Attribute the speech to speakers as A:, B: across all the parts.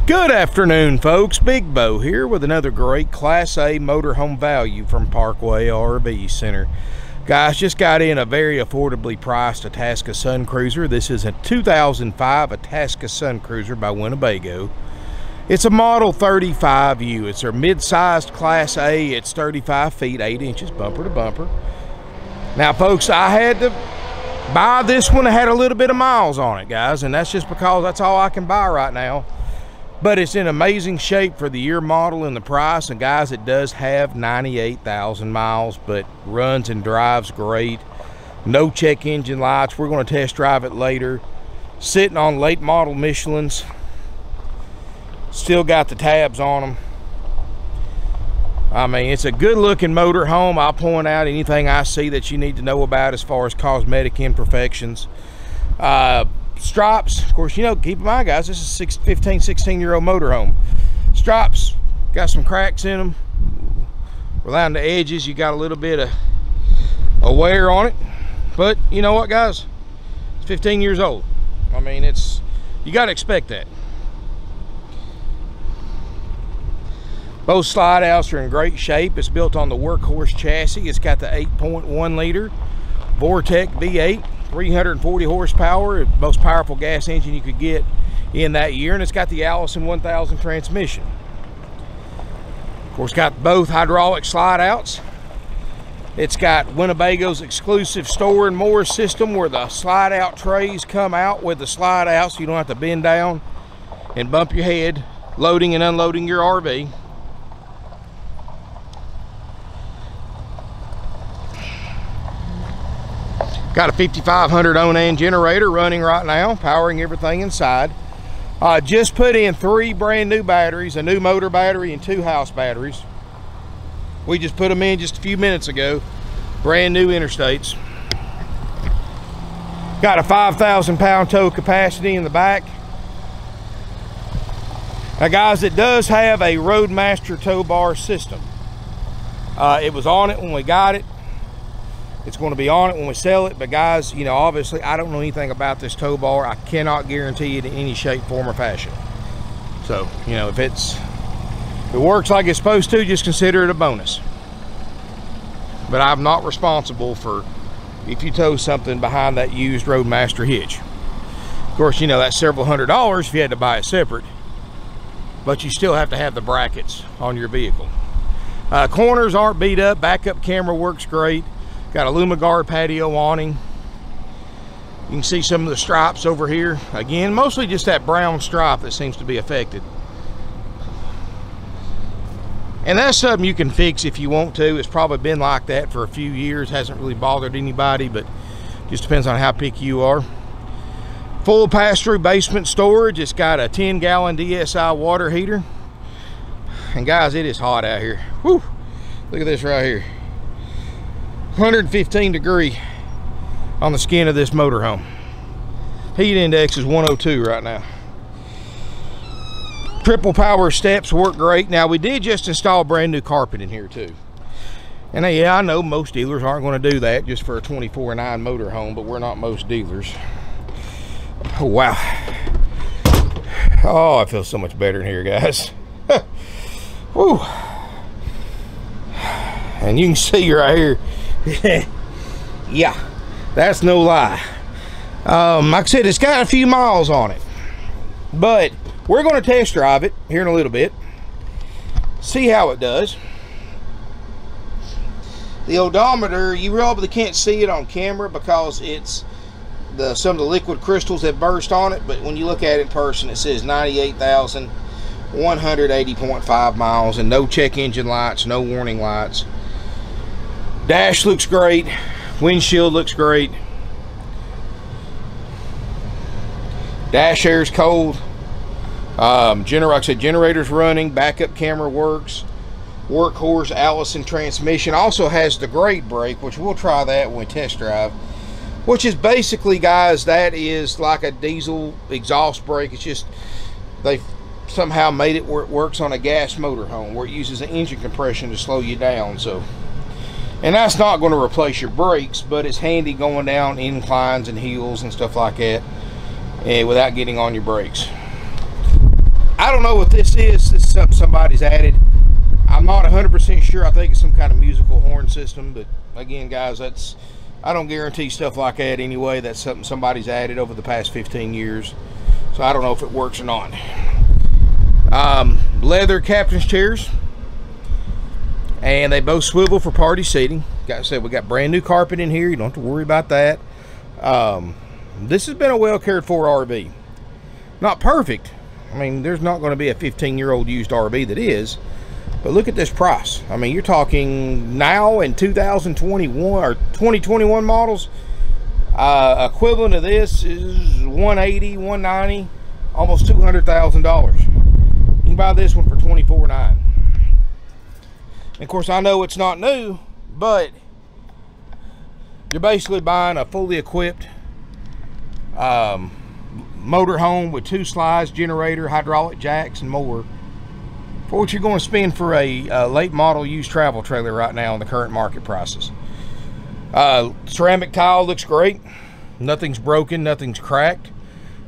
A: Good afternoon, folks. Big Bo here with another great Class A motorhome value from Parkway RV Center. Guys, just got in a very affordably priced Itasca Suncruiser. This is a 2005 Itasca Suncruiser by Winnebago. It's a Model 35U. It's their mid-sized Class A. It's 35 feet, 8 inches, bumper to bumper. Now, folks, I had to buy this one that had a little bit of miles on it, guys, and that's just because that's all I can buy right now. But it's in amazing shape for the year model and the price. And guys, it does have 98,000 miles, but runs and drives great. No check engine lights. We're going to test drive it later. Sitting on late model Michelins. Still got the tabs on them. I mean, it's a good looking motor home. I'll point out anything I see that you need to know about as far as cosmetic imperfections. Stripes, of course, you know, keep in mind, guys, this is 16-year-old motorhome. Stripes got some cracks in them. Around the edges, you got a little bit of wear on it. But you know what, guys? It's 15 years old. I mean, you got to expect that. Both slide outs are in great shape. It's built on the Workhorse chassis. It's got the 8.1 liter Vortec V8. 340 horsepower, most powerful gas engine you could get in that year, and it's got the Allison 1000 transmission. Of course, got both hydraulic slide outs. It's got Winnebago's exclusive store and more system where the slide out trays come out with the slide out, so you don't have to bend down and bump your head loading and unloading your RV. Got a 5500 Onan generator running right now, powering everything inside. Just put in 3 brand new batteries, a new motor battery and 2 house batteries. We just put them in just a few minutes ago. Brand new interstates. Got a 5,000 pound tow capacity in the back. Now guys, it does have a Roadmaster tow bar system. It was on it when we got it. It's going to be on it when we sell it, but guys, you know, obviously I don't know anything about this tow bar. I cannot guarantee it in any shape, form, or fashion. So, you know, if it works like it's supposed to, just consider it a bonus. But I'm not responsible for if you tow something behind that used Roadmaster hitch. Of course, you know, that's several $100s if you had to buy it separate, but you still have to have the brackets on your vehicle. Corners aren't beat up. Backup camera works great. Got a Lumiguard patio awning. You can see some of the stripes over here. Again, mostly just that brown stripe that seems to be affected. And that's something you can fix if you want to. It's probably been like that for a few years. Hasn't really bothered anybody, but just depends on how picky you are. Full pass-through basement storage. It's got a 10-gallon DSI water heater. And guys, it is hot out here. Whew. Look at this right here. 115 degree on the skin of this motorhome. Heat index is 102 right now. Triple power steps work great. Now, we did just install brand new carpet in here too. And yeah, I know most dealers aren't going to do that just for a 24/9 motorhome, but we're not most dealers. Oh, wow. Oh, I feel so much better in here, guys. Woo. And you can see right here, yeah, that's no lie. Like I said, it's got a few miles on it, but we're going to test drive it here in a little bit, see how it does. The odometer, you probably can't see it on camera because it's some of the liquid crystals that burst on it, but when you look at it in person, it says 98,180.5 miles and no check engine lights, no warning lights. Dash looks great. Windshield looks great. Dash air's cold. Like I said, generator's running. Backup camera works. Workhorse Allison transmission. Also has the great brake, which we'll try that when we test drive. Which is basically, guys, that is like a diesel exhaust brake. It's just they somehow made it where it works on a gas motorhome, where it uses an engine compression to slow you down. So. And that's not going to replace your brakes, but it's handy going down inclines and hills and stuff like that without getting on your brakes. I don't know what this is. This is something somebody's added. I'm not 100% sure. I think it's some kind of musical horn system, but again, guys, I don't guarantee stuff like that anyway. That's something somebody's added over the past 15 years. So I don't know if it works or not. Leather captain's chairs. And they both swivel for party seating. Like I said, we got brand new carpet in here. You don't have to worry about that. This has been a well cared for RV. Not perfect. I mean, there's not going to be a 15-year-old used RV that is. But look at this price. I mean, you're talking now in 2021 or 2021 models. Equivalent of this is 180, 190, almost $200,000. You can buy this one for $24,900. Of course, I know it's not new, but you're basically buying a fully equipped motor home with 2 slides, generator, hydraulic jacks, and more for what you're going to spend for a late model used travel trailer right now in the current market prices. Ceramic tile looks great. Nothing's broken, nothing's cracked.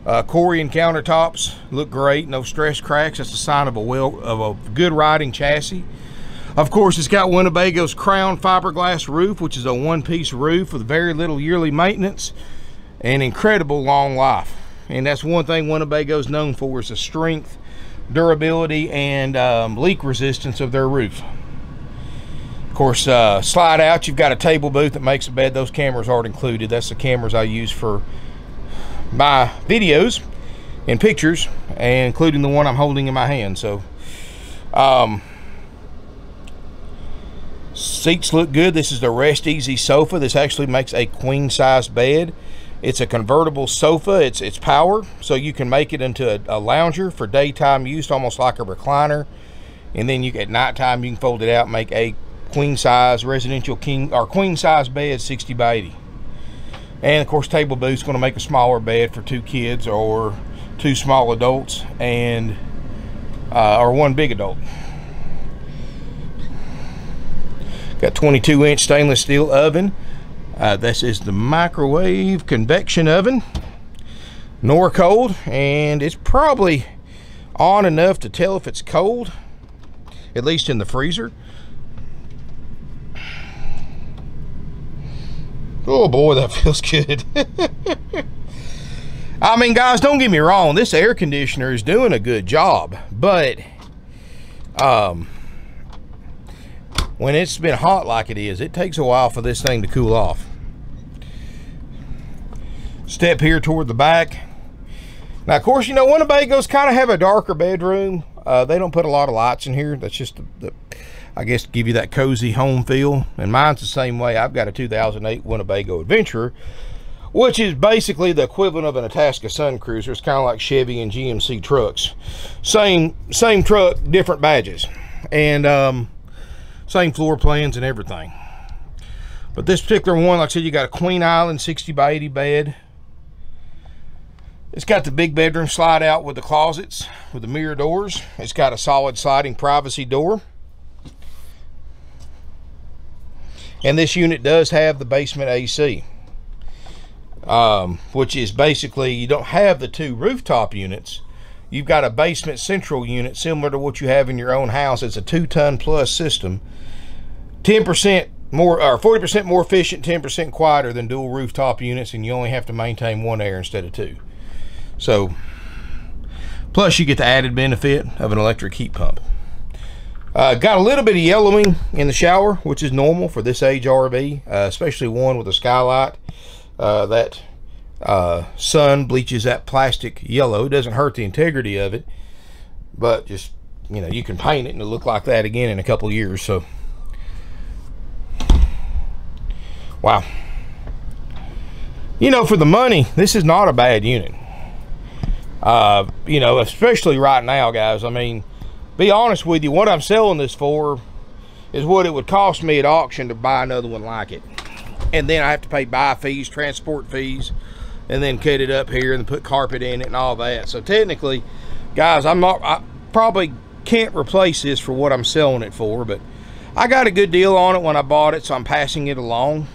A: Corian countertops look great. No stress cracks. That's a sign of a good riding chassis. Of course, it's got Winnebago's crown fiberglass roof, which is a one-piece roof with very little yearly maintenance and incredible long life. And that's one thing Winnebago's known for, is the strength, durability, and leak resistance of their roof. Of course, slide out, you've got a table booth that makes a bed. Those cameras aren't included. That's the cameras I use for my videos and pictures, and including the one I'm holding in my hand. So seats look good. This is the Rest Easy sofa. This actually makes a queen size bed. It's a convertible sofa. It's power, so you can make it into a lounger for daytime use, almost like a recliner. And then at nighttime you can fold it out and make a queen size residential king or queen size bed, 60 by 80. And of course, table booth's going to make a smaller bed for 2 kids or 2 small adults and or 1 big adult. Got 22-inch stainless steel oven. This is the microwave convection oven. Norcold, and it's probably on enough to tell if it's cold, at least in the freezer. Oh boy, that feels good. I mean, guys, don't get me wrong. This air conditioner is doing a good job, but when it's been hot like it is, it takes a while for this thing to cool off. Step here toward the back. Now, of course, you know, Winnebagos kind of have a darker bedroom. They don't put a lot of lights in here. That's just, I guess, to give you that cozy home feel. And mine's the same way. I've got a 2008 Winnebago Adventurer, which is basically the equivalent of an Itasca Suncruiser. It's kind of like Chevy and GMC trucks. Same truck, different badges. And same floor plans and everything. But this particular one, like I said, you got a Queen Island 60 by 80 bed. It's got the big bedroom slide out with the closets with the mirror doors. It's got a solid sliding privacy door. And this unit does have the basement AC, which is basically, you don't have the 2 rooftop units. You've got a basement central unit similar to what you have in your own house. It's a 2-ton plus system. 10% more or 40% more efficient, 10% quieter than dual rooftop units, and you only have to maintain 1 air instead of 2. So, plus you get the added benefit of an electric heat pump. Got a little bit of yellowing in the shower, which is normal for this age RV, especially one with a skylight. That sun bleaches that plastic yellow. It doesn't hurt the integrity of it, but just, you know, you can paint it and it'll look like that again in a couple of years. So, wow. You know, for the money, this is not a bad unit. You know, especially right now, guys. I mean, be honest with you, what I'm selling this for is what it would cost me at auction to buy another one like it. And then I have to pay buy fees, transport fees, and then cut it up here and put carpet in it and all that. So technically, guys, I probably can't replace this for what I'm selling it for, but I got a good deal on it when I bought it, so I'm passing it along.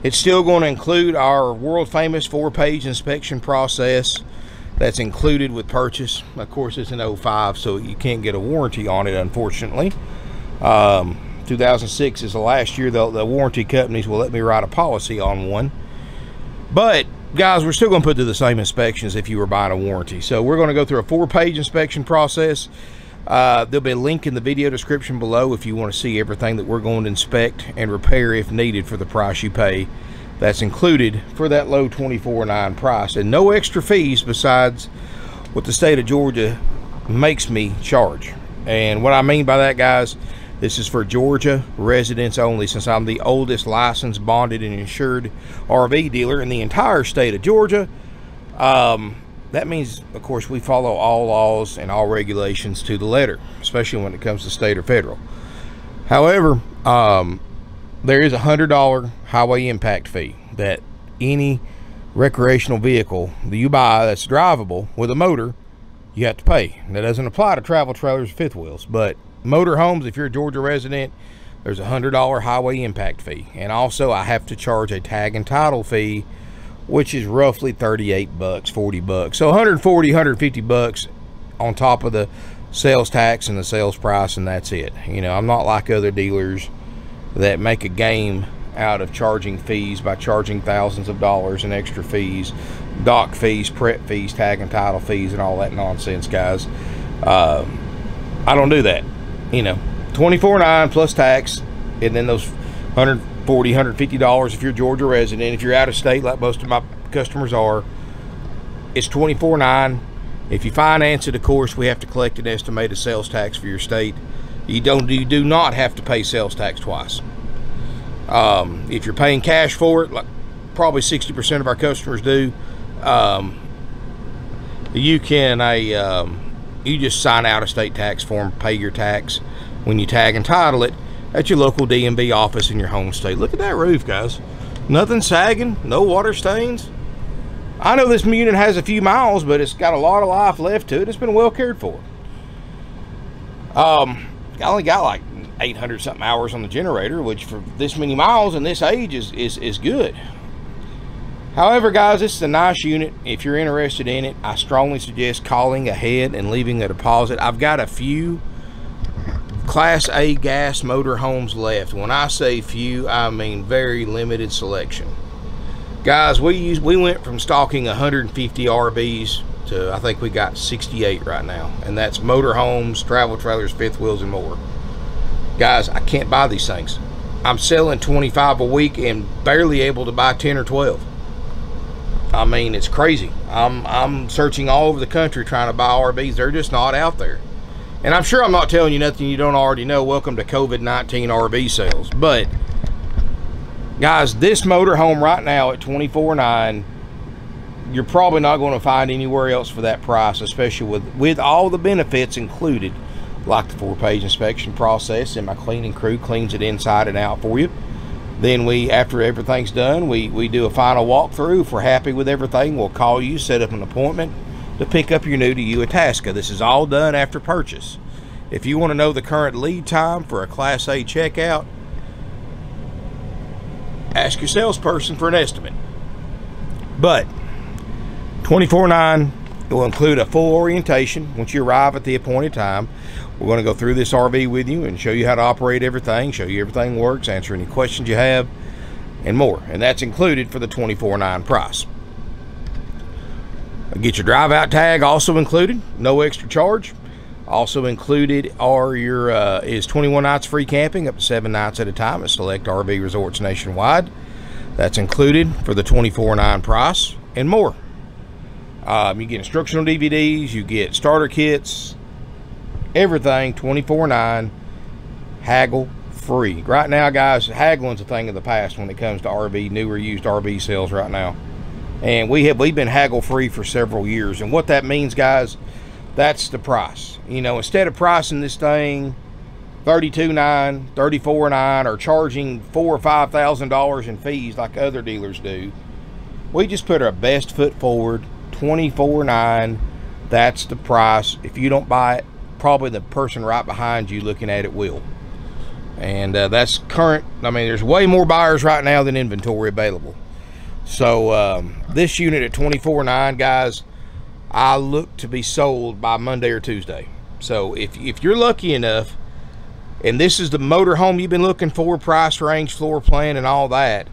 A: It's still going to include our world famous 4-page inspection process That's included with purchase. Of course, it's an 05, so you can't get a warranty on it, unfortunately. 2006 is the last year the warranty companies will let me write a policy on one. But guys, we're still going to put through the same inspections if you were buying a warranty. So we're going to go through a 4-page inspection process. There'll be a link in the video description below if you want to see everything that we're going to inspect and repair if needed for the price you pay. That's included for that low $24.09 price, and no extra fees besides what the state of Georgia makes me charge. And what I mean by that, guys, this is for Georgia residents only, since I'm the oldest licensed, bonded, and insured RV dealer in the entire state of Georgia. That means, of course, we follow all laws and all regulations to the letter, especially when it comes to state or federal. However, there is a $100 highway impact fee that any recreational vehicle that you buy that's drivable with a motor, you have to pay. That doesn't apply to travel trailers or fifth wheels, but motor homes, if you're a Georgia resident, there's a $100 highway impact fee. And also I have to charge a tag and title fee, which is roughly 38 bucks, 40 bucks. So 140, 150 bucks on top of the sales tax and the sales price, and that's it. You know, I'm not like other dealers that make a game out of charging fees by charging thousands of dollars in extra fees, dock fees, prep fees, tag and title fees, and all that nonsense, guys. I don't do that. You know, $24.09 plus tax, and then those $140, $150 if you're a Georgia resident. If you're out of state, like most of my customers are, it's $24.09. If you finance it, of course, we have to collect an estimated sales tax for your state. You do not have to pay sales tax twice. If you're paying cash for it, like probably 60% of our customers do, you can you just sign out a state tax form, pay your tax when you tag and title it at your local DMV office in your home state. Look at that roof, guys. Nothing sagging, no water stains. I know this unit has a few miles, but it's got a lot of life left to it. It's been well cared for. I only got like 800 something hours on the generator, which for this many miles and this age is good. However, guys, this is a nice unit. If you're interested in it, I strongly suggest calling ahead and leaving a deposit. I've got a few Class A gas motor homes left. When I say few, I mean very limited selection. Guys, we went from stocking 150 RVs to, I think we got 68 right now, and that's motor homes, travel trailers, fifth wheels, and more. Guys, I can't buy these things. I'm selling 25 a week and barely able to buy 10 or 12. I mean, it's crazy. I'm searching all over the country trying to buy RVs. They're just not out there. And I'm sure I'm not telling you nothing you don't already know. Welcome to COVID-19 RV sales. But guys, this motor home right now at $24.09, you're probably not going to find anywhere else for that price, especially with all the benefits included, like the 4-page inspection process, and my cleaning crew cleans it inside and out for you. Then after everything's done, we do a final walkthrough. If we're happy with everything, we'll call you, set up an appointment to pick up your new to you Itasca. This is all done after purchase. If you want to know the current lead time for a Class A checkout, ask your salesperson for an estimate. But $24.09 will include a full orientation once you arrive at the appointed time. We're going to go through this RV with you and show you how to operate everything, show you everything works, answer any questions you have, and more. And that's included for the $24.09 price. Get your drive out tag also included, no extra charge. Also included are is 21 nights free camping, up to 7 nights at a time at select RV resorts nationwide. That's included for the $24.09 price, and more. You get instructional DVDs, you get starter kits, everything $24.09, haggle free. Right now, guys, haggling's a thing of the past when it comes to RV, new or used RV sales right now. And we've been haggle free for several years. And what that means, guys, that's the price. You know, instead of pricing this thing $32.09, $34.09, or charging $4,000 or $5,000 in fees like other dealers do, we just put our best foot forward. $24.09, that's the price. If you don't buy it, probably the person right behind you looking at it will. And that's current. I mean, there's way more buyers right now than inventory available. So this unit at $24.09, guys, I look to be sold by Monday or Tuesday. So if you're lucky enough, and this is the motorhome you've been looking for, price range, floor plan, and all that,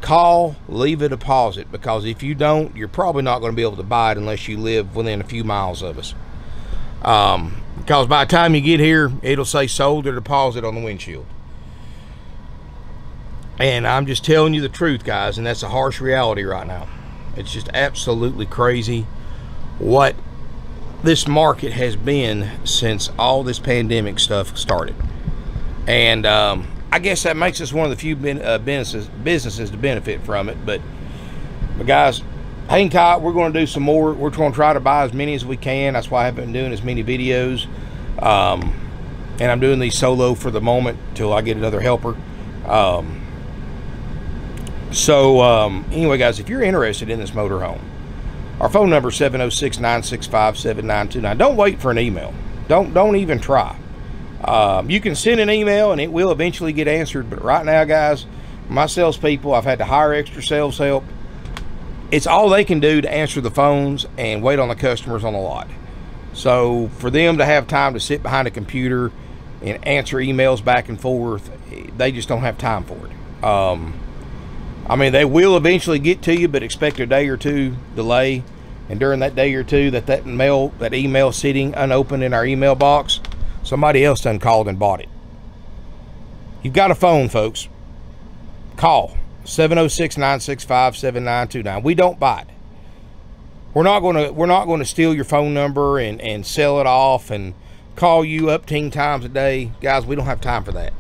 A: call, leave a deposit, because if you don't, you're probably not going to be able to buy it unless you live within a few miles of us. Because by the time you get here, it'll say sold or deposit on the windshield. And I'm just telling you the truth, guys, and that's a harsh reality right now. It's just absolutely crazy what this market has been since all this pandemic stuff started. And I guess that makes us one of the few businesses to benefit from it. But guys, hang tight. We're going to do some more. We're going to try to buy as many as we can. That's why I haven't been doing as many videos. And I'm doing these solo for the moment till I get another helper. Anyway, guys, if you're interested in this motorhome, our phone number is 706-965-7929. Don't wait for an email. Don't even try. You can send an email and it will eventually get answered. But right now, guys, my salespeople, I've had to hire extra sales help. It's all they can do to answer the phones and wait on the customers on the lot. So for them to have time to sit behind a computer and answer emails back and forth, they just don't have time for it. I mean, they will eventually get to you, but expect a day or two delay. And during that day or two, that email sitting unopened in our email box, somebody else done called and bought it. You've got a phone, folks. Call 706-965-7929. We don't buy it. We're not going to steal your phone number and sell it off and call you up 10 times a day. Guys, we don't have time for that.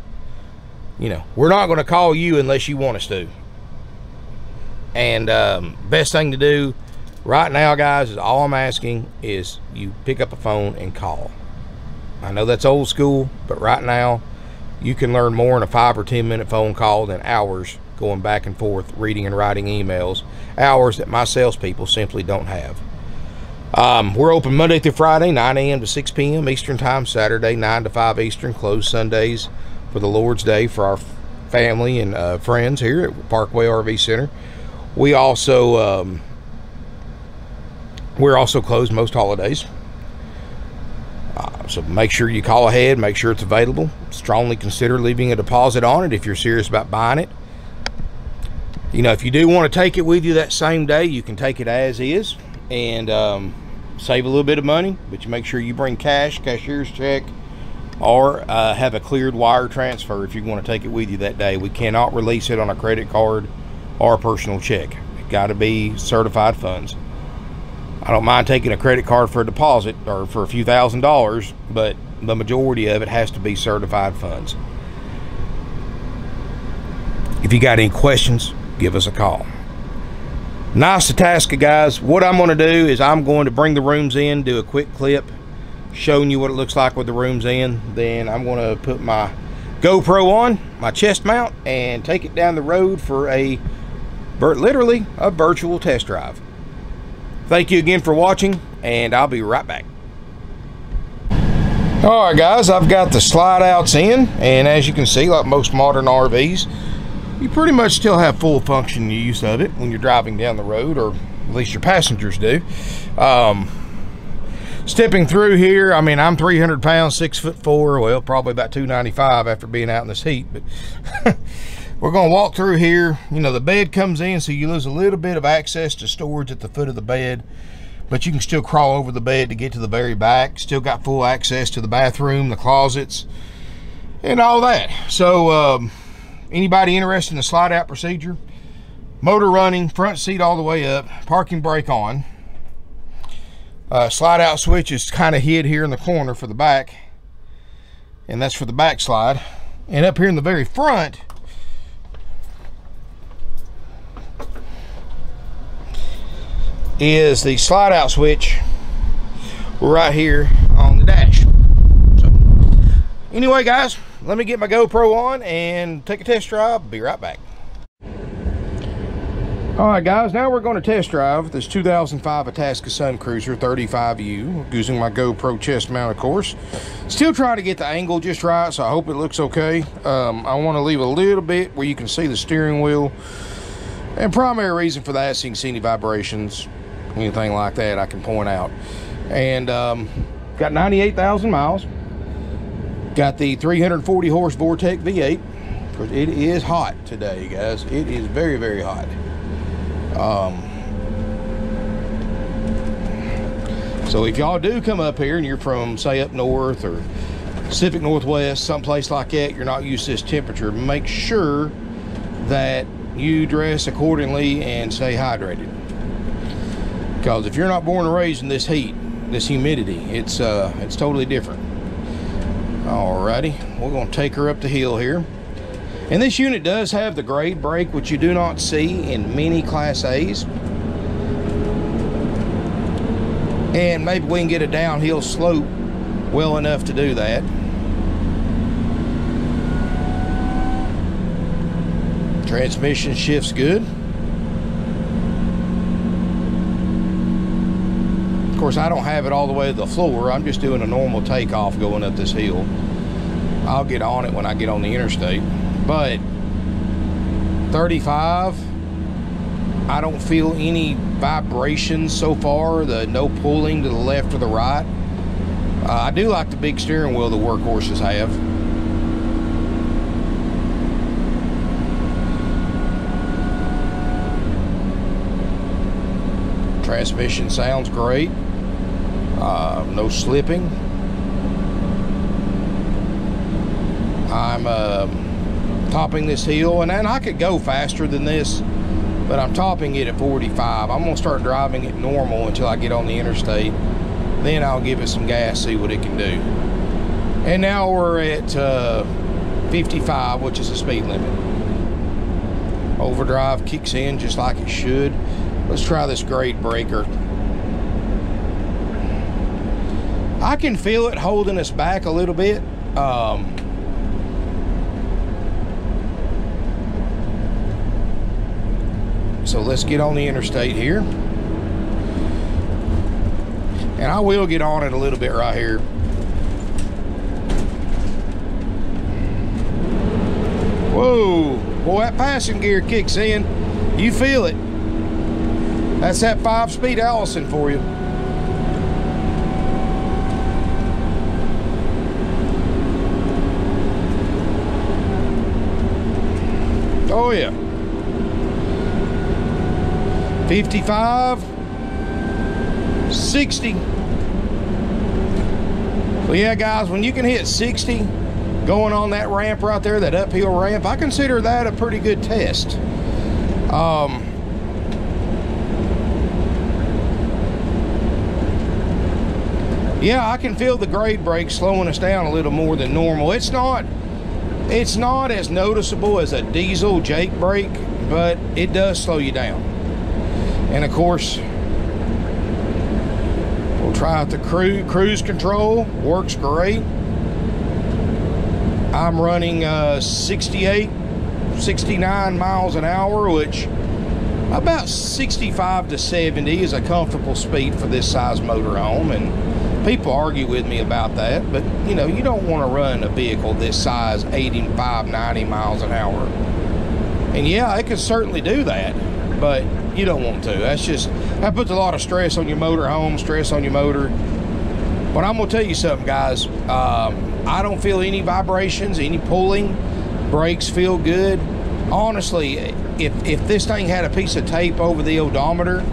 A: You know, we're not going to call you unless you want us to. And best thing to do right now, guys, is all I'm asking is you pick up a phone and call. I know that's old school, but right now you can learn more in a 5 or 10 minute phone call than hours going back and forth reading and writing emails, hours that my salespeople simply don't have. We're open Monday through Friday, 9 a.m. to 6 p.m. Eastern time, Saturday 9 to 5 Eastern, closed Sundays for the Lord's Day for our family and friends here at Parkway RV Center. We're also closed most holidays. So make sure you call ahead, make sure it's available. Strongly consider leaving a deposit on it if you're serious about buying it. You know, if you do want to take it with you that same day, you can take it as is and save a little bit of money, but you make sure you bring cash, cashier's check, or have a cleared wire transfer if you want to take it with you that day. We cannot release it on a credit card or a personal check. It got to be certified funds. I don't mind taking a credit card for a deposit or for a few $1,000s, but the majority of it has to be certified funds. If you got any questions, give us a call. Nice Itasca, guys. What I'm going to do is I'm going to bring the rooms in, do a quick clip showing you what it looks like with the rooms in. Then I'm going to put my GoPro on, my chest mount, and take it down the road for literally a virtual test drive. Thank you again for watching, and I'll be right back. Alright guys, I've got the slide outs in, and as you can see, like most modern RVs, you pretty much still have full function use of it when you're driving down the road, or at least your passengers do. Stepping through here, I mean, I'm 300 pounds, 6'4", well, probably about 295 after being out in this heat, but we're going to walk through here. You know, the bed comes in, so you lose a little bit of access to storage at the foot of the bed, but you can still crawl over the bed to get to the very back. Still got full access to the bathroom, the closets, and all that. So anybody interested in the slide out procedure, motor running, front seat all the way up, parking brake on. Slide out switch is kind of hid here in the corner for the back, and that's for the back slide. And up here in the very front is the slide out switch right here on the dash. So anyway guys, let me get my GoPro on and take a test drive. Be right back. Alright guys, now we're going to test drive this 2005 Itasca Suncruiser 35U using my GoPro chest mount, of course. Still trying to get the angle just right, so I hope it looks okay. I want to leave a little bit where you can see the steering wheel, and primary reason for that is so you can see any vibrations. anything like that I can point out. And got 98,000 miles. Got the 340 horse Vortec V8. Because it is hot today, guys. It is very, very hot. So if y'all do come up here and you're from, say, up north or Pacific Northwest, someplace like that, you're not used to this temperature, make sure that you dress accordingly and stay hydrated. Because if you're not born and raised in this heat, this humidity, it's totally different. Alrighty, we're going to take her up the hill here. And this unit does have the grade brake, which you do not see in many Class A's. And maybe we can get a downhill slope well enough to do that. Transmission shifts good. Of course, I don't have it all the way to the floor. I'm just doing a normal takeoff going up this hill. I'll get on it when I get on the interstate. But 35, I don't feel any vibrations so far. No pulling to the left or the right. I do like the big steering wheel the Workhorses have. Transmission sounds great. No slipping. I'm topping this hill, and I could go faster than this, but I'm topping it at 45. I'm gonna start driving it normal until I get on the interstate. Then I'll give it some gas, see what it can do. And now we're at 55, which is the speed limit. Overdrive kicks in just like it should. Let's try this grade breaker. I can feel it holding us back a little bit. So let's get on the interstate here. And I will get on it a little bit right here. Whoa, boy, that passing gear kicks in. You feel it. That's that 5-speed Allison for you. Oh yeah. 55, 60. Well, yeah, guys, when you can hit 60 going on that ramp right there, that uphill ramp, I consider that a pretty good test. Yeah, I can feel the grade brake slowing us down a little more than normal. It's not as noticeable as a diesel Jake brake, but it does slow you down. And of course, we'll try out the cruise control. Works great. I'm running 68, 69 miles an hour, which about 65 to 70 is a comfortable speed for this size motorhome. And people argue with me about that, but you know, you don't want to run a vehicle this size 85, 90 miles an hour. And yeah, it can certainly do that, but you don't want to. That puts a lot of stress on your motorhome, stress on your motor. But I'm gonna tell you something, guys. I don't feel any vibrations, any pulling. Brakes feel good. Honestly, if this thing had a piece of tape over the odometer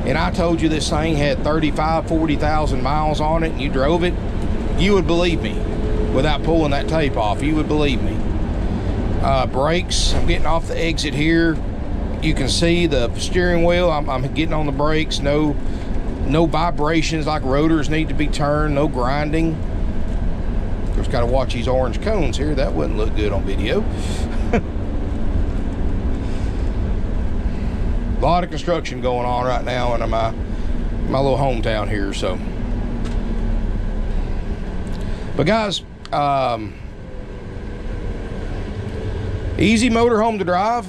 A: and I told you this thing had 35, 40,000 miles on it and you drove it, you would believe me. Without pulling that tape off, you would believe me. Brakes, I'm getting off the exit here. You can see the steering wheel. I'm getting on the brakes. No vibrations like rotors need to be turned. No grinding. Of course, got to watch these orange cones here. That wouldn't look good on video. A lot of construction going on right now in my little hometown here. So, but guys, easy motorhome to drive.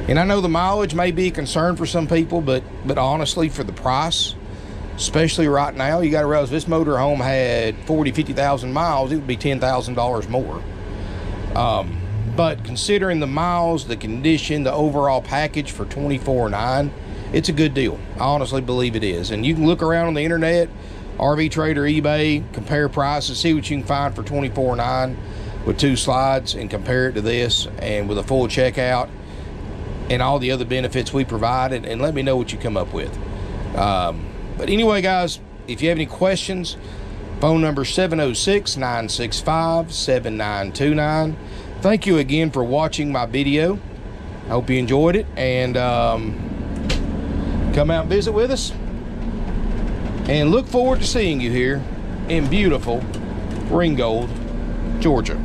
A: And I know the mileage may be a concern for some people, but honestly, for the price, especially right now, you got to realize this motorhome had 40, 50,000 miles, it would be $10,000 more. But considering the miles, the condition, the overall package for $24,999, it's a good deal. I honestly believe it is. And you can look around on the internet, RV Trader, eBay, compare prices, see what you can find for $24.9 with 2 slides, and compare it to this and with a full checkout and all the other benefits we provide, and let me know what you come up with. But anyway, guys, if you have any questions, phone number 706-965-7929. Thank you again for watching my video. I hope you enjoyed it, and come out and visit with us, and look forward to seeing you here in beautiful Ringgold, Georgia.